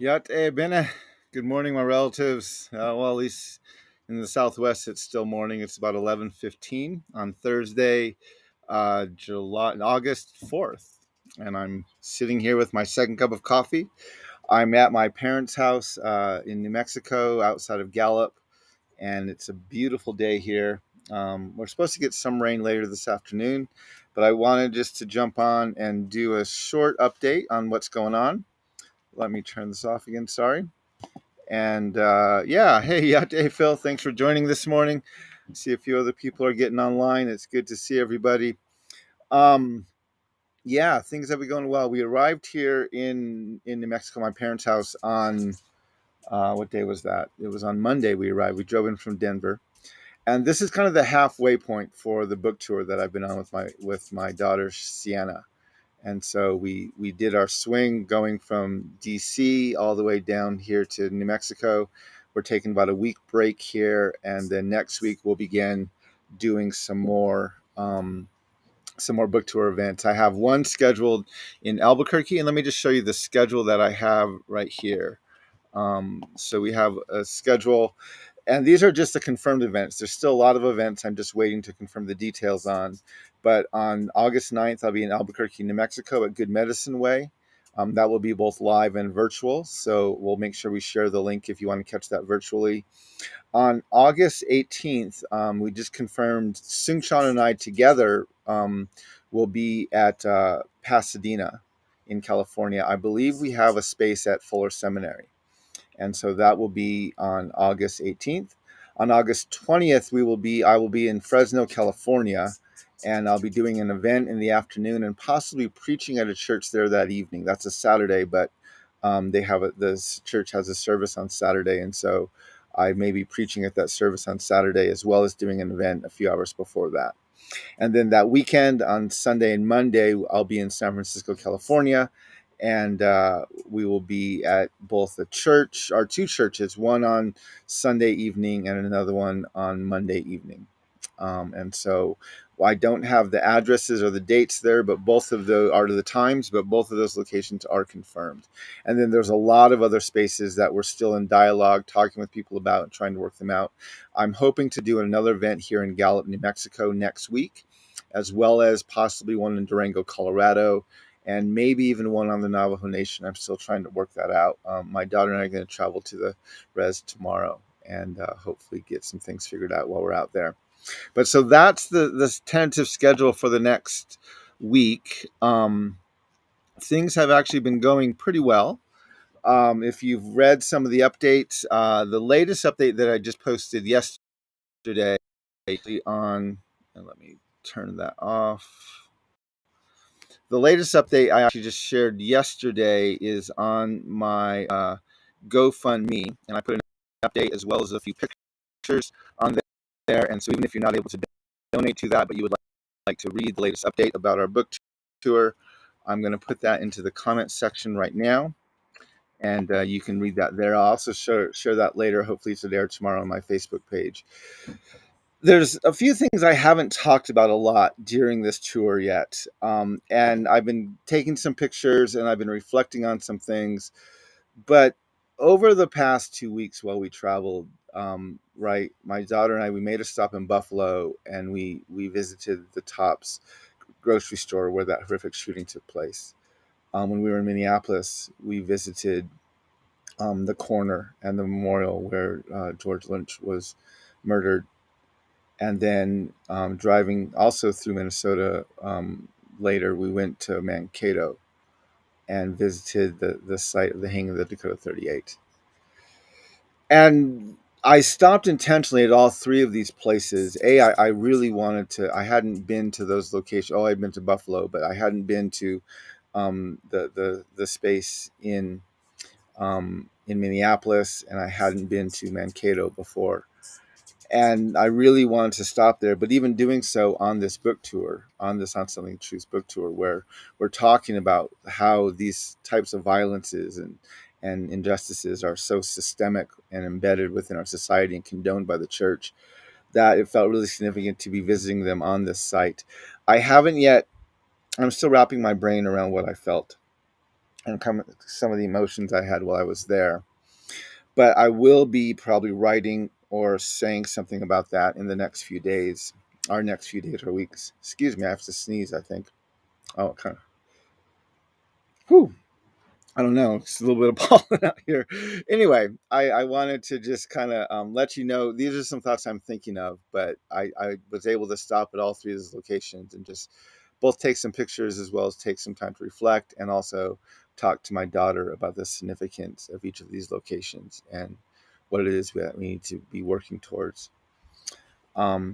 Yat bene. Good morning, my relatives. Well, at least in the Southwest, it's still morning. It's about 11:15 on Thursday, August 4th, and I'm sitting here with my second cup of coffee. I'm at my parents' house in New Mexico, outside of Gallup, and it's a beautiful day here. We're supposed to get some rain later this afternoon, but I wanted just to jump on and do a short update on what's going on. Let me turn this off again. Sorry. And yeah, hey, yeah, hey, Phil, thanks for joining this morning. See a few other people are getting online. It's good to see everybody. Um, yeah, things have been going well. We arrived here in New Mexico, my parents' house on what day was that? It was on Monday. We arrived. We drove in from Denver, and this is kind of the halfway point for the book tour that I've been on with my daughter Sienna. And so we did our swing going from DC all the way down here to New Mexico. We're taking about a week break here, and then next week we'll begin doing some more book tour events. I have one scheduled in Albuquerque, and let me just show you the schedule that I have right here. So we have a schedule, and these are just the confirmed events. There's still a lot of events I'm just waiting to confirm the details on. But on August 9th, I'll be in Albuquerque, New Mexico at Good Medicine Way. That will be both live and virtual. So we'll make sure we share the link if you want to catch that virtually. On August 18th, we just confirmed Sungshan and I together will be at Pasadena in California. I believe we have a space at Fuller Seminary. And so that will be on August 18th. On August 20th, I will be in Fresno, California, and I'll be doing an event in the afternoon and possibly preaching at a church there that evening. That's a Saturday, but the church has a service on Saturday, and so I may be preaching at that service on Saturday as well as doing an event a few hours before that. And then that weekend on Sunday and Monday, I'll be in San Francisco, California. And we will be at both the church, our two churches, one on Sunday evening and another one on Monday evening. And so I don't have the addresses or the dates there, but both of those are the times, but both of those locations are confirmed. And then there's a lot of other spaces that we're still in dialogue, talking with people about and trying to work them out. I'm hoping to do another event here in Gallup, New Mexico next week, as well as possibly one in Durango, Colorado, and maybe even one on the Navajo Nation. I'm still trying to work that out. My daughter and I are going to travel to the res tomorrow and hopefully get some things figured out while we're out there. But so that's the tentative schedule for the next week. Things have actually been going pretty well. If you've read some of the updates, the latest update that I just posted yesterday on, and let me turn that off. The latest update I actually just shared yesterday is on my GoFundMe, and I put an update as well as a few pictures on there. And so even if you're not able to donate to that, but you would like to read the latest update about our book tour, I'm going to put that into the comment section right now, and you can read that there. I'll also share that later. Hopefully it's there tomorrow on my Facebook page. There's a few things I haven't talked about a lot during this tour yet. And I've been taking some pictures and I've been reflecting on some things. But over the past 2 weeks while we traveled, right, my daughter and I, we made a stop in Buffalo and we visited the Tops grocery store where that horrific shooting took place. When we were in Minneapolis, we visited the corner and the memorial where George Lynch was murdered, and then driving also through Minnesota later, we went to Mankato and visited the site of the hanging of the Dakota 38. And I stopped intentionally at all three of these places. I really wanted to. I hadn't been to those locations. Oh, I'd been to Buffalo, but I hadn't been to the space in Minneapolis, and I hadn't been to Mankato before. And I really wanted to stop there. But even doing so on this book tour, on this On Something Truth book tour, where we're talking about how these types of violences and injustices are so systemic and embedded within our society and condoned by the church, that it felt really significant to be visiting them on this site. I haven't yet, I'm still wrapping my brain around what I felt. and some of the emotions I had while I was there. But I will be probably writing or saying something about that in the next few days, our next few days or weeks. Excuse me, I have to sneeze, I think. Oh, kind of. Whew. I don't know. It's a little bit of pollen out here. Anyway, I wanted to just kind of let you know these are some thoughts I'm thinking of, but I was able to stop at all three of those locations and just both take some pictures as well as take some time to reflect and also talk to my daughter about the significance of each of these locations and what it is that we need to be working towards.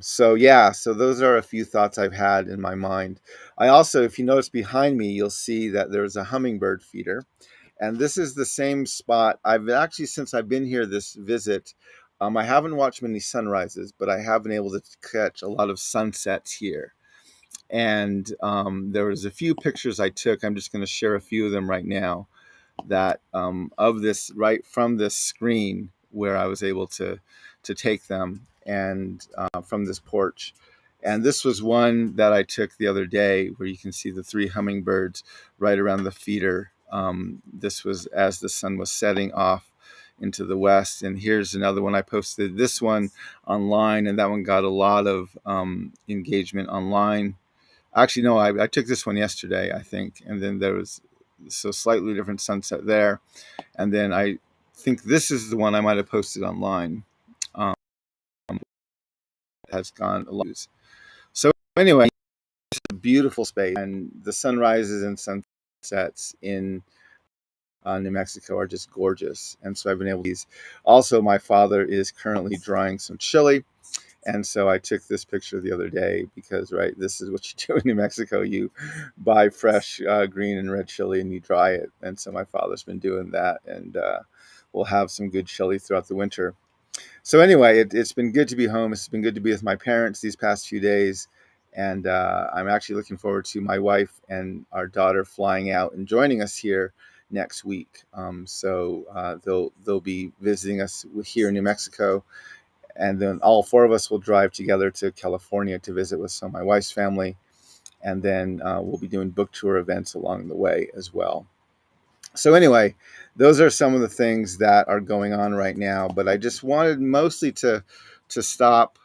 So yeah, so those are a few thoughts I've had in my mind. I also, if you notice behind me, you'll see that there's a hummingbird feeder, and this is the same spot. I've actually, since I've been here this visit, I haven't watched many sunrises, but I have been able to catch a lot of sunsets here. And there was a few pictures I took. I'm just going to share a few of them right now. That of this right from this screen where I was able to take them and from this porch. And this was one that I took the other day where you can see the three hummingbirds right around the feeder. This was as the sun was setting off into the west. And here's another one. I posted this one online, and that one got a lot of engagement online. Actually, no, I took this one yesterday, I think. And then there was so slightly different sunset there. And then I think this is the one I might have posted online. Um, has gone a lot. So anyway, it's a beautiful space, and the sunrises and sunsets in New Mexico are just gorgeous. And so I've been able to use. Also, my father is currently drying some chili. And so I took this picture the other day because, right, this is what you do in New Mexico. You buy fresh green and red chili and you dry it. And so my father's been doing that, and we'll have some good chili throughout the winter. So anyway, it's been good to be home. It's been good to be with my parents these past few days. And I'm actually looking forward to my wife and our daughter flying out and joining us here next week. They'll be visiting us here in New Mexico, and then all four of us will drive together to California to visit with some of my wife's family, and then we'll be doing book tour events along the way as well. So anyway, those are some of the things that are going on right now, but I just wanted mostly to stop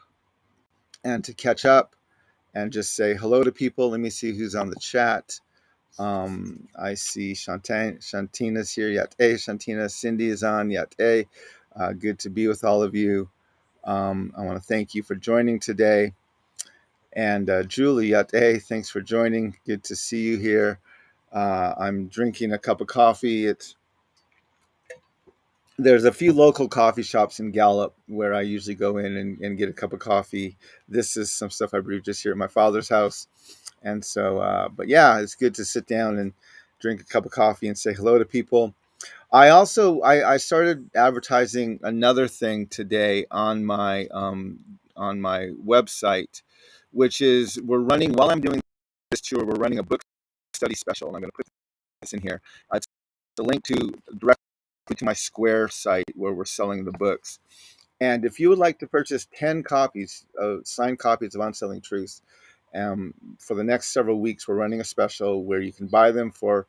and to catch up and just say hello to people. Let me see who's on the chat. I see Shantina's here. Yet a Shantina. Cindy is on. Yet a good to be with all of you. I want to thank you for joining today. And Julie, hey, thanks for joining. Good to see you here. I'm drinking a cup of coffee. There's a few local coffee shops in Gallup where I usually go in and get a cup of coffee. This is some stuff I brewed just here at my father's house. And so, but yeah, it's good to sit down and drink a cup of coffee and say hello to people. I started advertising another thing today on my website, which is we're running while I'm doing this tour. We're running a book study special, and I'm going to put this in here. It's a link to directly to my Square site where we're selling the books. And if you would like to purchase 10 copies of signed copies of Unselling Truth, for the next several weeks, we're running a special where you can buy them for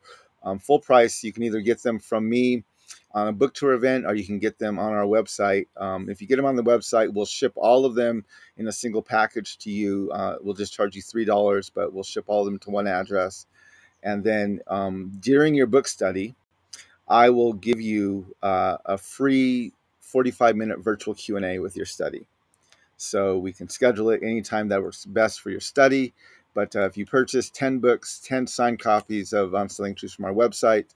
full price. You can either get them from me on a book tour event, or you can get them on our website. If you get them on the website, we'll ship all of them in a single package to you. We'll just charge you $3, but we'll ship all of them to one address. And then during your book study, I will give you a free 45-minute virtual Q&A with your study. So we can schedule it anytime that works best for your study. But if you purchase 10 books, 10 signed copies of Unselling Truth from my website,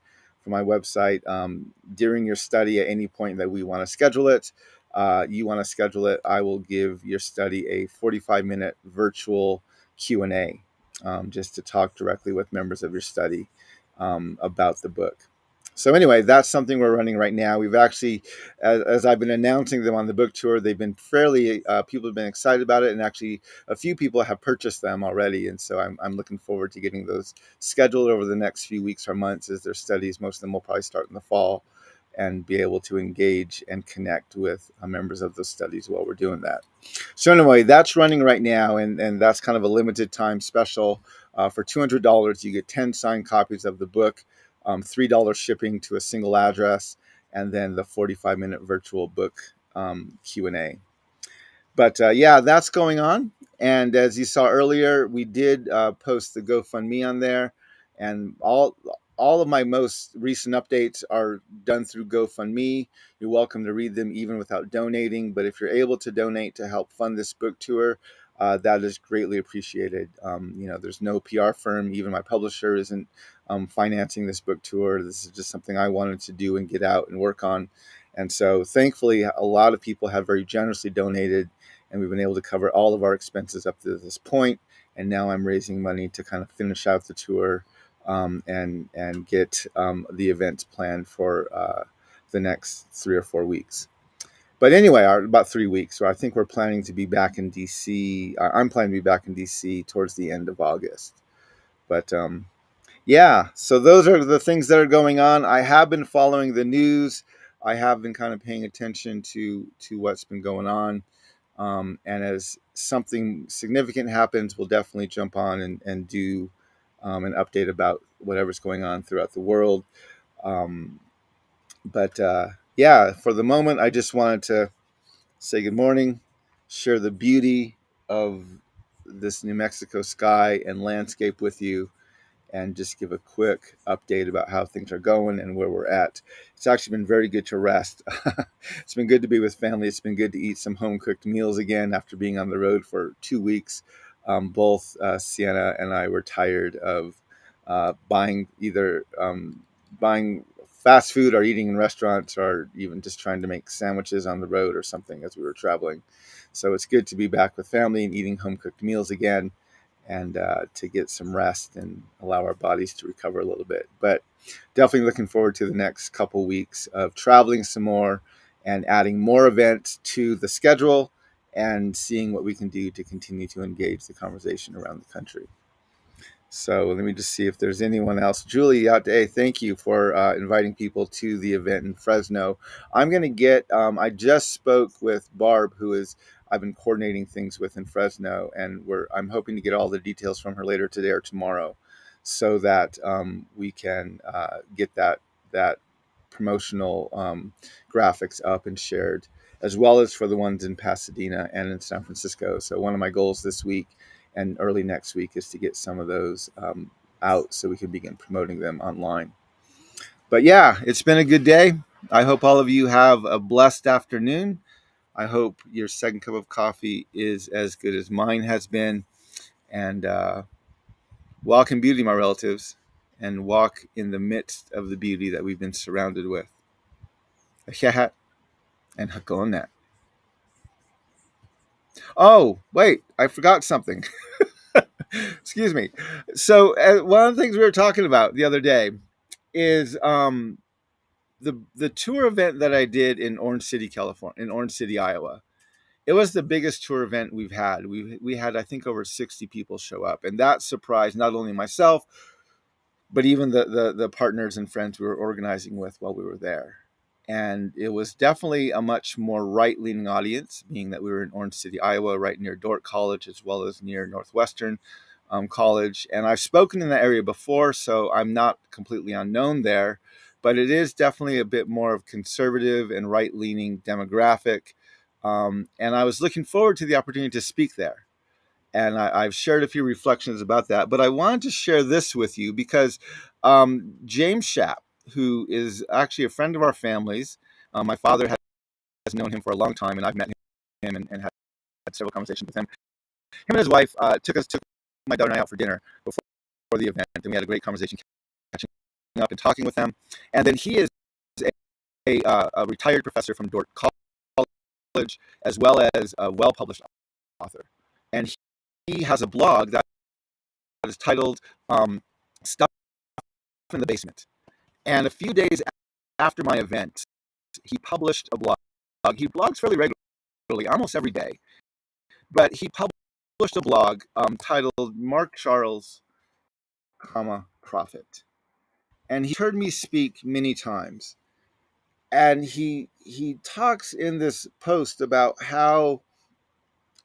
during your study at any point that we want to schedule it, I will give your study a 45-minute virtual Q&A, just to talk directly with members of your study about the book. So anyway, that's something we're running right now. We've actually, as I've been announcing them on the book tour, they've been people have been excited about it, and actually a few people have purchased them already. And so I'm looking forward to getting those scheduled over the next few weeks or months as their studies. Most of them will probably start in the fall, and be able to engage and connect with members of those studies while we're doing that. So anyway, that's running right now, and that's kind of a limited time special. For $200, you get 10 signed copies of the book. $3 shipping to a single address, and then the 45-minute virtual book Q&A. But yeah, that's going on. And as you saw earlier, we did post the GoFundMe on there, and all of my most recent updates are done through GoFundMe. You're welcome to read them even without donating. But if you're able to donate to help fund this book tour, that is greatly appreciated. There's no PR firm, even my publisher isn't financing this book tour. This is just something I wanted to do and get out and work on. And so thankfully, a lot of people have very generously donated, and we've been able to cover all of our expenses up to this point. And now I'm raising money to kind of finish out the tour and get the events planned for the next 3 or 4 weeks. But anyway, about 3 weeks. So I think we're planning to be back in DC. I'm planning to be back in DC towards the end of August. But yeah, so those are the things that are going on. I have been following the news. I have been kind of paying attention to what's been going on. And as something significant happens, we'll definitely jump on and do an update about whatever's going on throughout the world. Um, but yeah, for the moment, I just wanted to say good morning, share the beauty of this New Mexico sky and landscape with you, and just give a quick update about how things are going and where we're at. It's actually been very good to rest. It's been good to be with family. It's been good to eat some home cooked meals again after being on the road for 2 weeks. Both Sienna and I were tired of buying fast food or eating in restaurants, or even just trying to make sandwiches on the road or something as we were traveling. So it's good to be back with family and eating home cooked meals again, and to get some rest and allow our bodies to recover a little bit. But definitely looking forward to the next couple weeks of traveling some more and adding more events to the schedule and seeing what we can do to continue to engage the conversation around the country. So let me just see if there's anyone else. Julie, hey, thank you for inviting people to the event in Fresno. I'm going to I just spoke with Barb, I've been coordinating things with in Fresno, and I'm hoping to get all the details from her later today or tomorrow, so that we can get that promotional graphics up and shared, as well as for the ones in Pasadena and in San Francisco. So one of my goals this week and early next week is to get some of those out so we can begin promoting them online. But yeah, it's been a good day. I hope all of you have a blessed afternoon. I hope your second cup of coffee is as good as mine has been. And walk in beauty, my relatives, and walk in the midst of the beauty that we've been surrounded with. Ahihat and Hakonet. Oh, wait, I forgot something. Excuse me. So one of the things we were talking about the other day is the tour event that I did in Orange City, California, in Orange City, Iowa. It was the biggest tour event we've had. We had, I think, over 60 people show up, and that surprised not only myself, but even the partners and friends we were organizing with while we were there. And it was definitely a much more right-leaning audience, being that we were in Orange City, Iowa, right near Dordt College, as well as near Northwestern College. And I've spoken in that area before, so I'm not completely unknown there. But it is definitely a bit more of conservative and right-leaning demographic. And I was looking forward to the opportunity to speak there. And I've shared a few reflections about that. But I wanted to share this with you because James Schaap, who is actually a friend of our family's, my father has known him for a long time, and I've met him and had several conversations with him. Him and his wife took my daughter and I out for dinner before the event, and we had a great conversation, catching up and talking with them. And then he is a retired professor from Dordt College, as well as a well-published author. And he has a blog that is titled Stuff in the Basement. And a few days after my event, he published a blog. He blogs fairly regularly, almost every day. But he published a blog titled Mark Charles, Prophet. And he heard me speak many times. And he talks in this post about how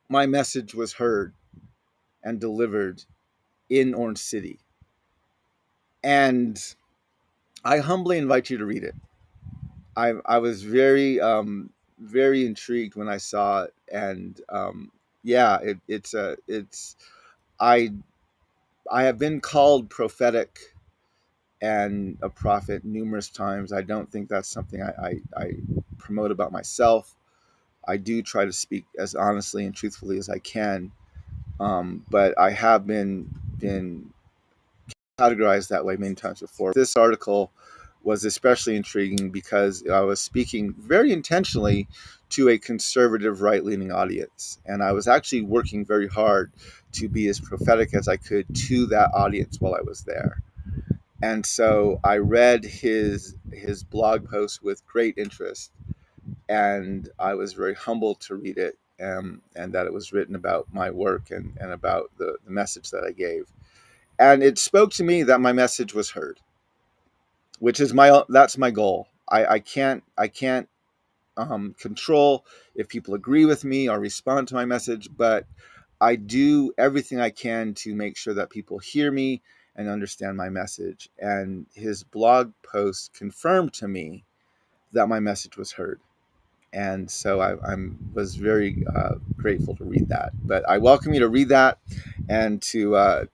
my message was heard and delivered in Orange City. And I humbly invite you to read it. I was very intrigued when I saw it, and yeah, it's I I have been called prophetic and a prophet numerous times. I don't think that's something I promote about myself. I do try to speak as honestly and truthfully as I can, but I have been categorized that way many times before. This article was especially intriguing because I was speaking very intentionally to a conservative right leaning audience. And I was actually working very hard to be as prophetic as I could to that audience while I was there. And so I read his blog post with great interest, and I was very humbled to read it, and that it was written about my work and about the message that I gave. And it spoke to me that my message was heard, which is that's my goal. I can't control if people agree with me or respond to my message, but I do everything I can to make sure that people hear me and understand my message. And his blog post confirmed to me that my message was heard, and so was very grateful to read that. But I welcome you to read that and to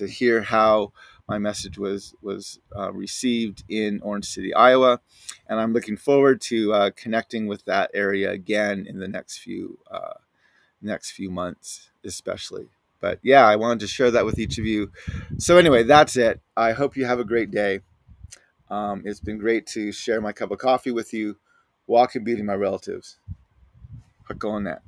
hear how my message was received in Orange City, Iowa, and I'm looking forward to connecting with that area again in the next few months, especially. But yeah, I wanted to share that with each of you. So anyway, that's it. I hope you have a great day. It's been great to share my cup of coffee with you, walk and beating my relatives. Hakone.